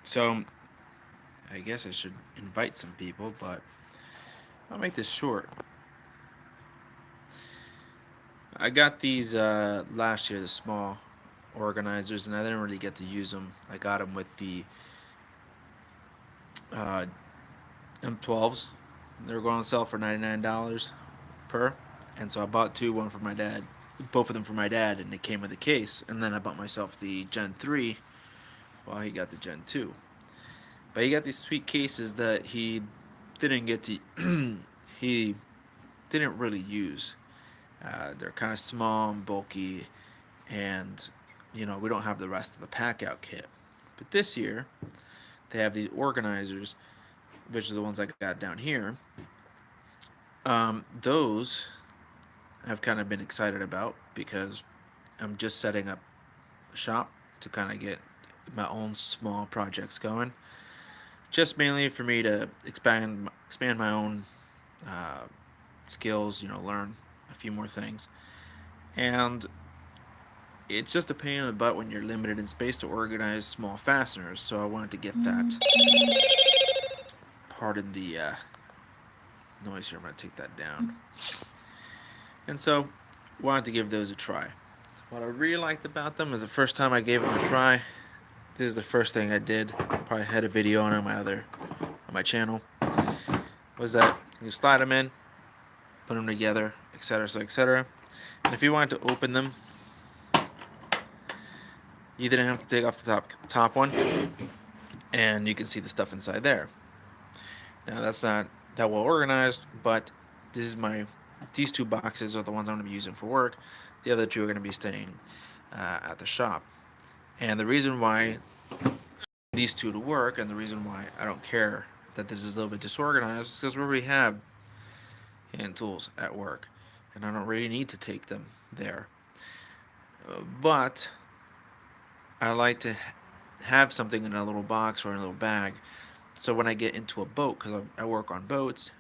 So I guess I should invite some people, but I'll make this short. I got these last year, the small organizers, and I didn't really get to use them. I got them with the uh, M12s. They were going on sale for $99 per, and so I bought two, one for my dad, both of them for my dad, and they came with a case. And then I bought myself the Gen 3 while he got the Gen 2. But he got these sweet cases that he didn't get to he didn't really use. They're kind of small and bulky, and we don't have the rest of the Packout kit. But this year they have these organizers, which are the ones I got down here. Those I've kind of been excited about because I'm just setting up a shop to kind of get my own small projects going. Just mainly for me to expand my own uh, skills, learn a few more things. And it's just a pain in the butt when you're limited in space to organize small fasteners, so I wanted to get that. Pardon the noise here, I'm going to take that down. And so, wanted to give those a try. What I really liked about them is the first time I gave them a try, this is the first thing I did, probably had a video on my channel, was that you slide them in, put them together, etc. So etc. And if you wanted to open them, you didn't have to take off the top one, and you can see the stuff inside there. Now that's not that well organized, but these two boxes are the ones I'm going to be using for work. The other two are going to be staying at the shop. And the reason why these two to work, and the reason why I don't care that this is a little bit disorganized, is because we already have hand tools at work, and I don't really need to take them there. But I like to have something in a little box or in a little bag, so when I get into a boat, because I work on boats,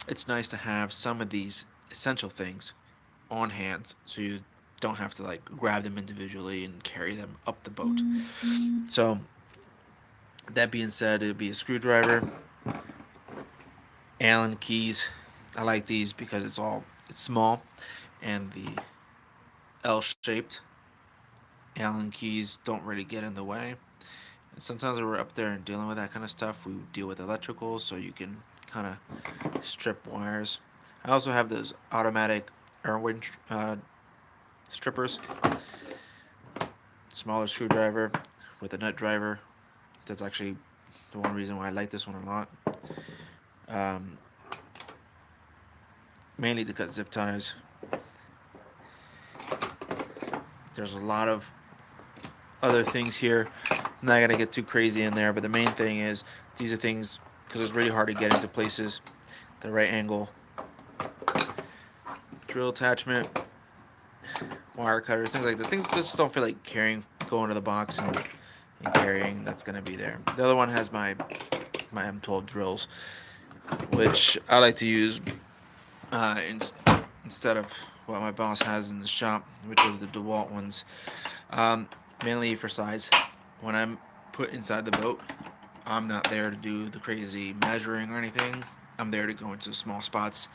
it's nice to have some of these essential things on hand, so you don't have to like grab them individually and carry them up the boat. So that being said, it'd be a screwdriver, Allen keys. I like these because it's small, and the L-shaped Allen keys don't really get in the way. And sometimes when we're up there and dealing with that kind of stuff, we deal with electrical, so you can kind of strip wires. I also have those automatic Irwin strippers, smaller screwdriver with a nut driver. That's actually the one reason why I like this one a lot. Um, Mainly to cut zip ties. There's a lot of other things here. I'm not gonna get too crazy in there, but the main thing is these are things, because it's really hard to get into places. The right angle drill attachment, wire cutters, things like that. Things that just don't feel like carrying, going to the box and carrying. That's gonna be there. The other one has my M12 drills, which I like to use instead of what my boss has in the shop, which are the DeWalt ones, um, mainly for size. When I'm put inside the boat, I'm not there to do the crazy measuring or anything. I'm there to go into small spots.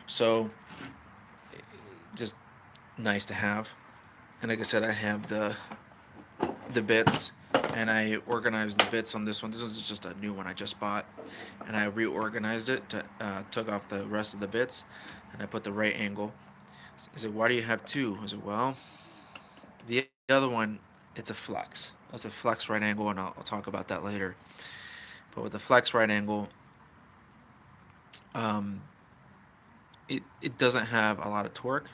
So, just nice to have. And like I said, I have the bits, and I organized the bits on this one. This is just a new one I just bought, and I reorganized it, took off the rest of the bits, and I put the right angle. I said, why do you have two? I said, well, the other one, it's a flex. It's a flex right angle, and I'll talk about that later. But with the flex right angle, um, it doesn't have a lot of torque.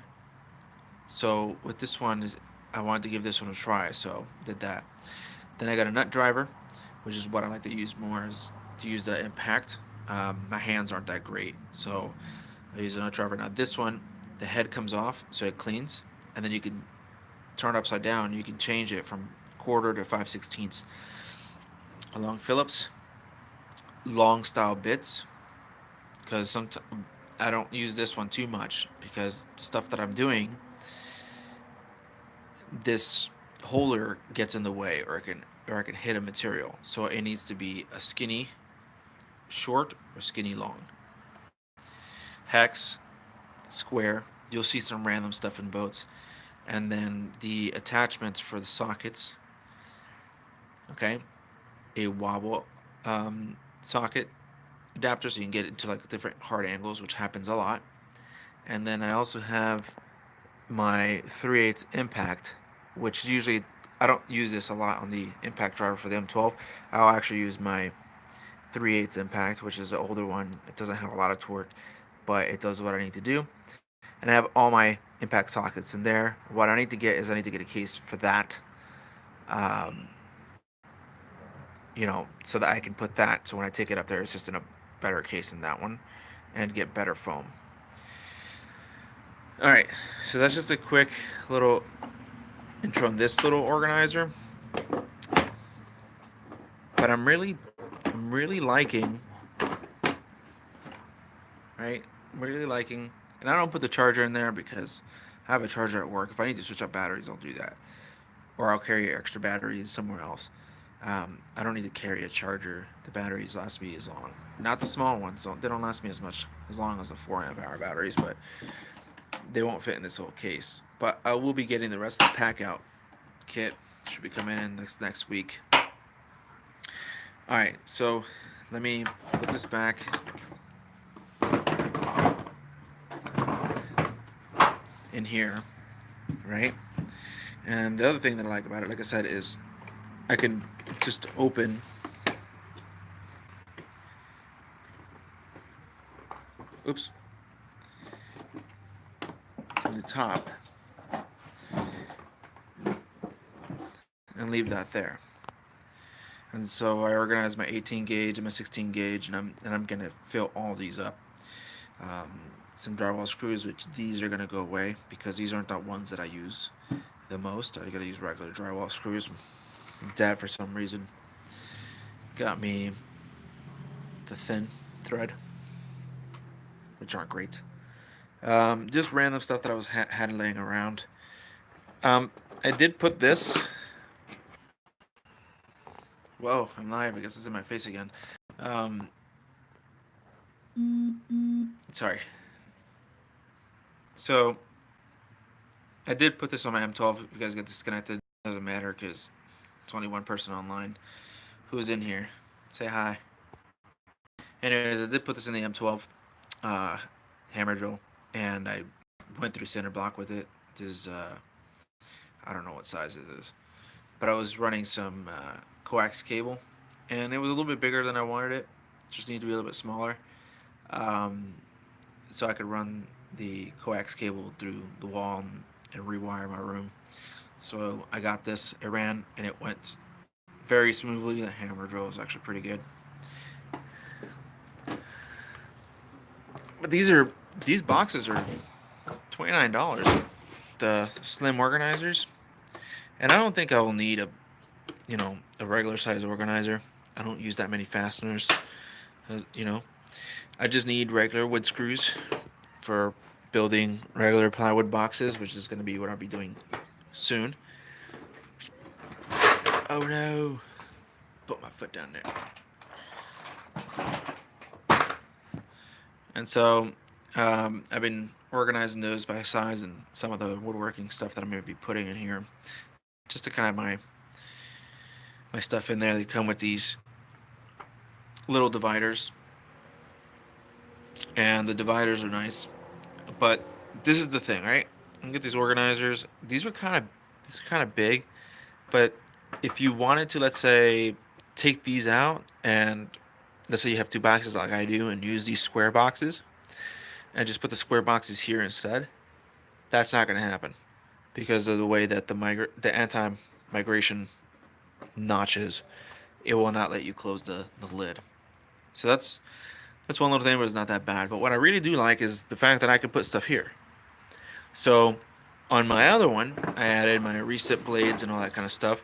So with this one, I wanted to give this one a try, so did that. Then I got a nut driver, which is what I like to use more, is to use the impact. My hands aren't that great, so I use a nut driver. Now this one, the head comes off, so it cleans, and then you can turn it upside down. You can change it from quarter to 5/16 along Phillips. Long style bits, because sometimes I don't use this one too much, because the stuff that I'm doing, this holder gets in the way, or or I can hit a material. So it needs to be a skinny short or skinny long. Hex, square. You'll see some random stuff in boats. And then the attachments for the sockets. Okay, a wobble socket adapter, so you can get it into like different hard angles, which happens a lot. And then I also have my 3/8 impact, which usually I don't use this a lot on the impact driver for the M12. I'll actually use my 3/8 impact, which is the older one. It doesn't have a lot of torque, but it does what I need to do. And I have all my impact sockets in there. What I need to get is I need to get a case for that, um, so that I can put that. So when I take it up there, it's just in a better case than that one, and get better foam. All right, so that's just a quick little intro on this little organizer. But I'm really liking, right? I'm really liking, and I don't put the charger in there because I have a charger at work. If I need to switch out batteries, I'll do that, or I'll carry extra batteries somewhere else. I don't need to carry a charger. The batteries last me as long. Not the small ones, so they don't last me as long as the 4 amp hour batteries, but they won't fit in this whole case. But I will be getting the rest of the Packout kit. Should be coming in next week. Alright, so let me put this back. In here, right? And the other thing that I like about it, like I said, is I can just open the top and leave that there. And so I organize my 18 gauge and my 16 gauge, and I'm gonna fill all these up. Some drywall screws, which these are gonna go away because these aren't the ones that I use the most. I gotta use regular drywall screws. Dad, for some reason, got me the thin thread, which aren't great. Just random stuff that I was had laying around. I did put this. Whoa, I'm live. I guess it's in my face again. Sorry. So I did put this on my M12. If you guys get disconnected, it doesn't matter because it's only one person online who's in here. Say hi. Anyways, I did put this in the M12 hammer drill, and I went through center block with it. This is I don't know what size it is, but I was running some coax cable, and it was a little bit bigger than I wanted it. Just needed to be a little bit smaller, so I could run the coax cable through the wall and rewire my room. So I got this. It ran and it went very smoothly. The hammer drill is actually pretty good. But these boxes are $29. The slim organizers, and I don't think I will need a regular size organizer. I don't use that many fasteners. I just need regular wood screws for building regular plywood boxes, which is going to be what I'll be doing soon. Oh no! Put my foot down there. And so I've been organizing those by size and some of the woodworking stuff that I'm going to be putting in here, just to kind of my stuff in there. They come with these little dividers, and the dividers are nice, but this is the thing, right? I'm get these organizers. These are kind of big, but if you wanted to, let's say, take these out, and let's say you have two boxes like I do, and use these square boxes, and just put the square boxes here instead, that's not going to happen because of the way that the anti-migration notches. It will not let you close the lid. So that's one little thing, but it's not that bad. But what I really do like is the fact that I can put stuff here. So on my other one, I added my recip blades and all that kind of stuff.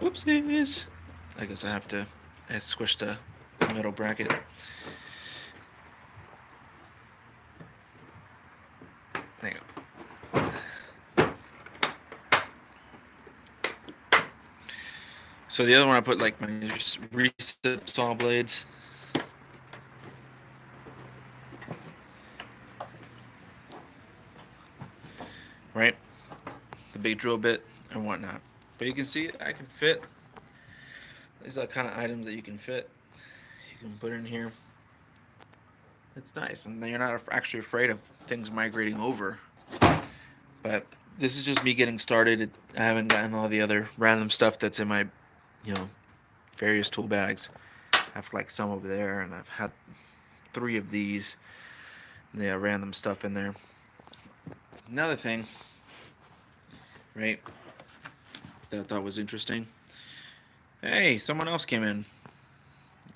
Whoopsies. I guess I squished the metal bracket. Hang on. So the other one I put like my recip saw blades. Right? The big drill bit and whatnot. But you can see I can fit. These are the kind of items that you can fit. You can put in here. It's nice, and then you're not actually afraid of things migrating over. But this is just me getting started. I haven't gotten all the other random stuff that's in my, you know, various tool bags. I have like some over there, and I've had 3 of these. And they have random stuff in there. Another thing, right, that I thought was interesting. Hey, someone else came in.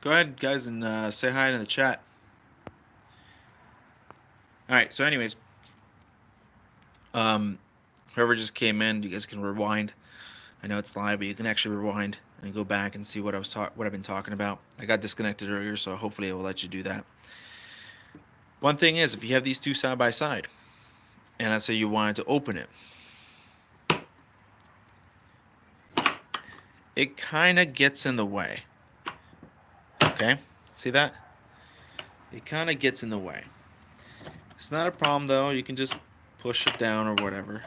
Go ahead, guys, and say hi in the chat. All right. So, anyways, whoever just came in, you guys can rewind. I know it's live, but you can actually rewind and go back and see what what I've been talking about. I got disconnected earlier, so hopefully it will let you do that. One thing is, if you have these two side by side, and let's say you wanted to open it, it kind of gets in the way. Okay, see that? It kind of gets in the way. It's not a problem though. You can just push it down or whatever,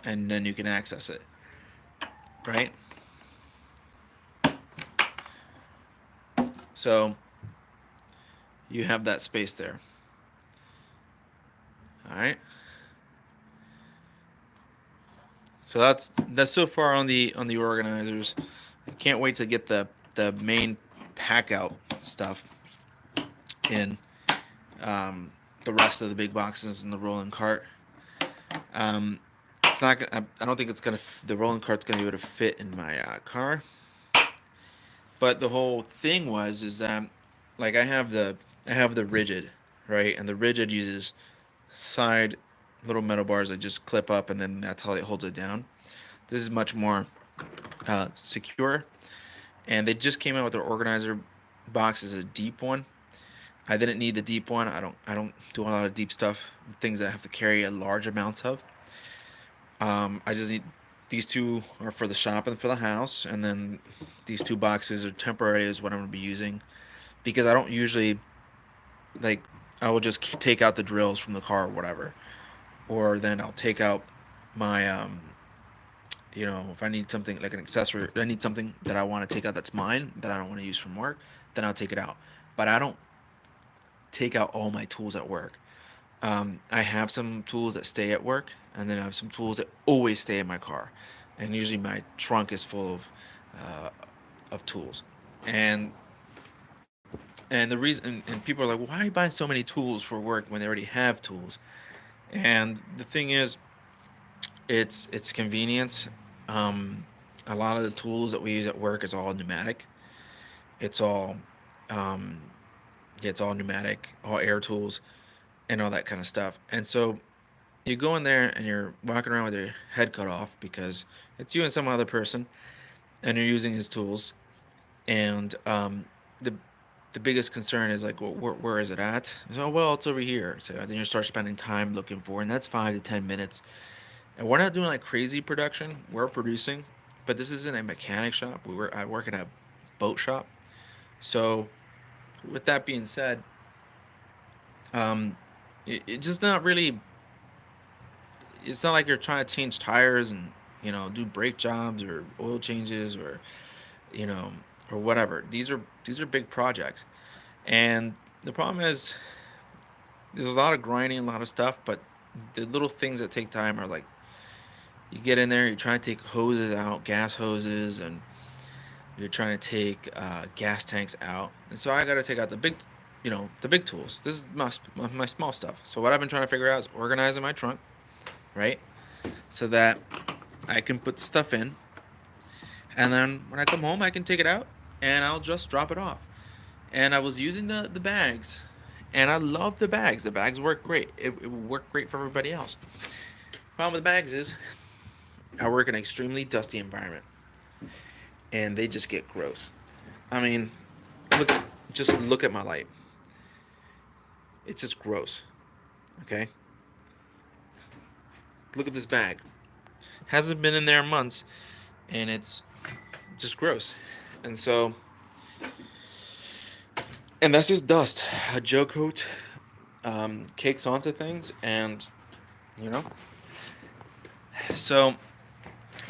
and then you can access it, right? So you have that space there. All right. So that's so far on the organizers. I can't wait to get the main Packout stuff in, the rest of the big boxes in the rolling cart. It's not. I don't think it's gonna. The rolling cart's gonna be able to fit in my car. But the whole thing is that, like, I have the rigid, right, and the rigid uses side little metal bars that just clip up, and then that's how it holds it down. This is much more secure, and they just came out with their organizer box as a deep one. I didn't need the deep one. I don't do a lot of deep stuff, things that I have to carry a large amounts of. I just need these two are for the shop and for the house, and then these 2 boxes are temporary is what I'm gonna be using, because I don't usually, like, I will just take out the drills from the car or whatever, or then I'll take out my if I need something like an accessory, I need something that I want to take out that's mine that I don't want to use from work, then I'll take it out. But I don't take out all my tools at work. I have some tools that stay at work, and then I have some tools that always stay in my car, and usually my trunk is full of tools, and the reason, and people are like, well, why are you buying so many tools for work when they already have tools? And the thing is, it's convenience. Um, a lot of the tools that we use at work is all pneumatic. It's all um, yeah, it's all pneumatic, all air tools, and all that kind of stuff. And so you go in there and you're walking around with your head cut off because it's you and some other person, and you're using his tools. And the biggest concern is like, well, where is it at? So, well, it's over here. So then you start spending time looking for, and that's 5 to 10 minutes. And we're not doing like crazy production. We're producing, but this isn't a mechanic shop. I work in a boat shop. So, with that being said, it's just not really. It's not like you're trying to change tires and do brake jobs or oil changes or you know or whatever. These are big projects, and the problem is there's a lot of grinding, a lot of stuff, but the little things that take time are like you get in there, you're trying to take hoses out, gas hoses, and you're trying to take gas tanks out. And so I got to take out the big tools. This is my small stuff. So what I've been trying to figure out is organizing my trunk, right? So that I can put stuff in, and then when I come home, I can take it out, and I'll just drop it off. And I was using the bags, and I love the bags. The bags work great. It worked great for everybody else. Problem with the bags is I work in an extremely dusty environment, and they just get gross. I mean, just look at my light. It's just gross. Okay? Look at this bag. Hasn't been in there in months, and it's just gross. And so, and that's just dust. A gel coat cakes onto things, and you know. So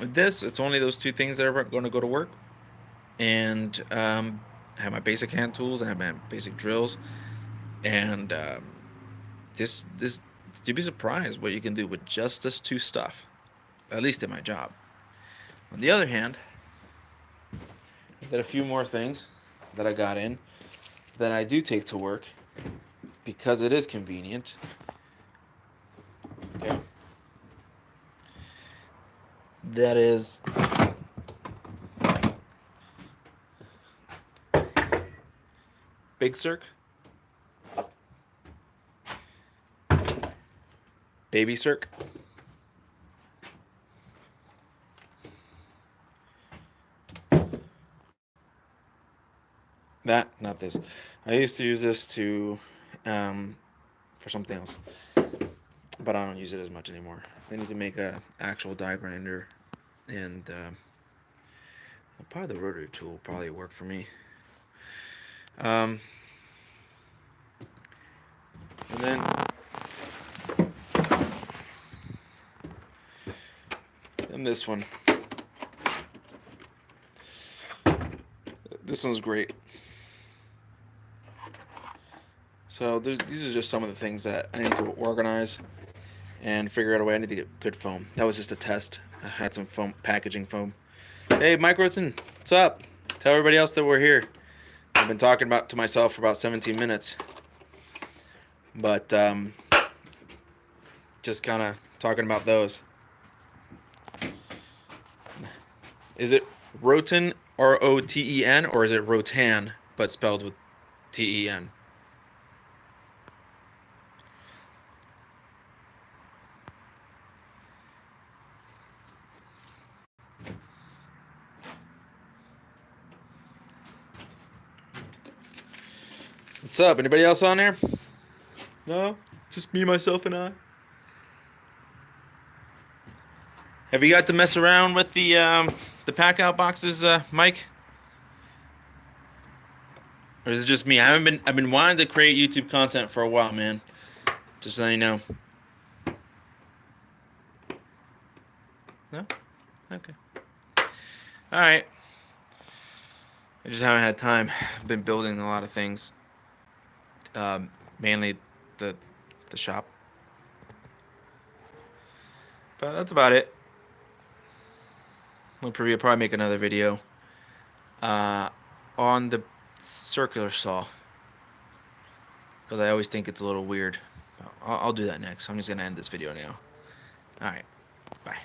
with this, it's only those two things that are going to go to work, and I have my basic hand tools, I have my basic drills, and this you'd be surprised what you can do with just this two stuff. At least in my job. On the other hand, I've got a few more things that I got in that I do take to work because it is convenient. Okay. That is Big Circ, Baby Circ, that, not this. I used to use this to for something else, but I don't use it as much anymore. I need to make a actual die grinder, and probably the rotary tool will probably work for me. And then this one. This one's great. So these are just some of the things that I need to organize and figure out a way. I need to get good foam. That was just a test. I had some foam, packaging foam. Hey, Mike Roten, what's up? Tell everybody else that we're here. I've been talking to myself for about 17 minutes. But just kind of talking about those. Is it Roten, R-O-T-E-N, or is it Rotan, but spelled with T-E-N? What's up? Anybody else on there? No? Just me, myself, and I? Have you got to mess around with the Packout boxes, Mike? Or is it just me? I've been wanting to create YouTube content for a while, man. Just so you know. No? Okay. Alright. I just haven't had time. I've been building a lot of things. Mainly the shop. But that's about it. I'll probably make another video on the circular saw, because I always think it's a little weird. I'll do that next. I'm just going to end this video now. Alright, bye.